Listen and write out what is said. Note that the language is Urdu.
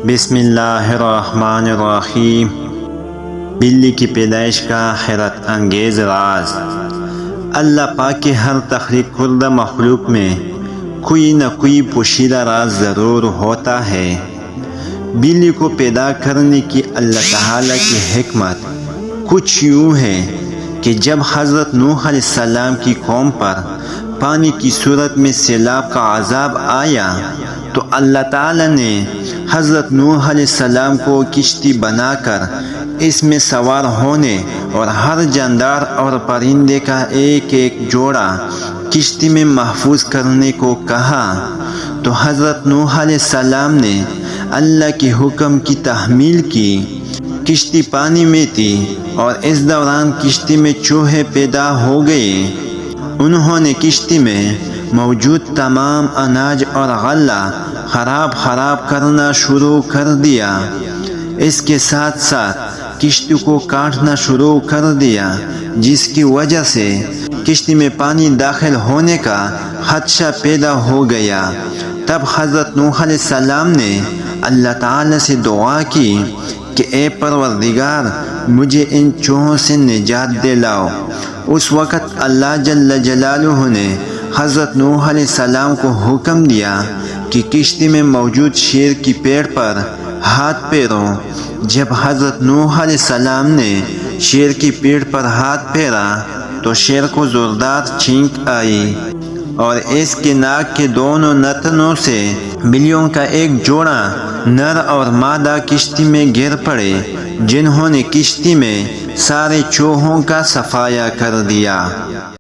بسم اللہ الرحمن الرحیم۔ بلی کی پیدائش کا حیرت انگیز راز۔ اللہ پاک کے ہر تخلیق کردہ مخلوق میں کوئی نہ کوئی پوشیدہ راز ضرور ہوتا ہے۔ بلی کو پیدا کرنے کی اللہ تعالیٰ کی حکمت کچھ یوں ہے کہ جب حضرت نوح علیہ السلام کی قوم پر پانی کی صورت میں سیلاب کا عذاب آیا تو اللہ تعالیٰ نے حضرت نوح علیہ السلام کو کشتی بنا کر اس میں سوار ہونے اور ہر جاندار اور پرندے کا ایک ایک جوڑا کشتی میں محفوظ کرنے کو کہا، تو حضرت نوح علیہ السلام نے اللہ کے حکم کی تحمیل کی۔ کشتی پانی میں تھی اور اس دوران کشتی میں چوہے پیدا ہو گئے۔ انہوں نے کشتی میں موجود تمام اناج اور غلہ خراب کرنا شروع کر دیا۔ اس کے ساتھ ساتھ کشتی کو کاٹنا شروع کر دیا، جس کی وجہ سے کشتی میں پانی داخل ہونے کا خدشہ پیدا ہو گیا۔ تب حضرت نوح علیہ السلام نے اللہ تعالیٰ سے دعا کی کہ اے پروردگار، مجھے ان چوہوں سے نجات دلاؤ۔ اس وقت اللہ جل جلالہ نے حضرت نوح علیہ السلام کو حکم دیا کہ کشتی میں موجود شیر کی پیٹھ پر ہاتھ پھیرو۔ جب حضرت نوح علیہ السلام نے شیر کی پیٹھ پر ہاتھ پھیرا تو شیر کو زوردار چھینک آئی اور اس کے ناک کے دونوں نتنوں سے بلیوں کا ایک جوڑا نر اور مادہ کشتی میں گر پڑے، جنہوں نے کشتی میں سارے چوہوں کا صفایا کر دیا۔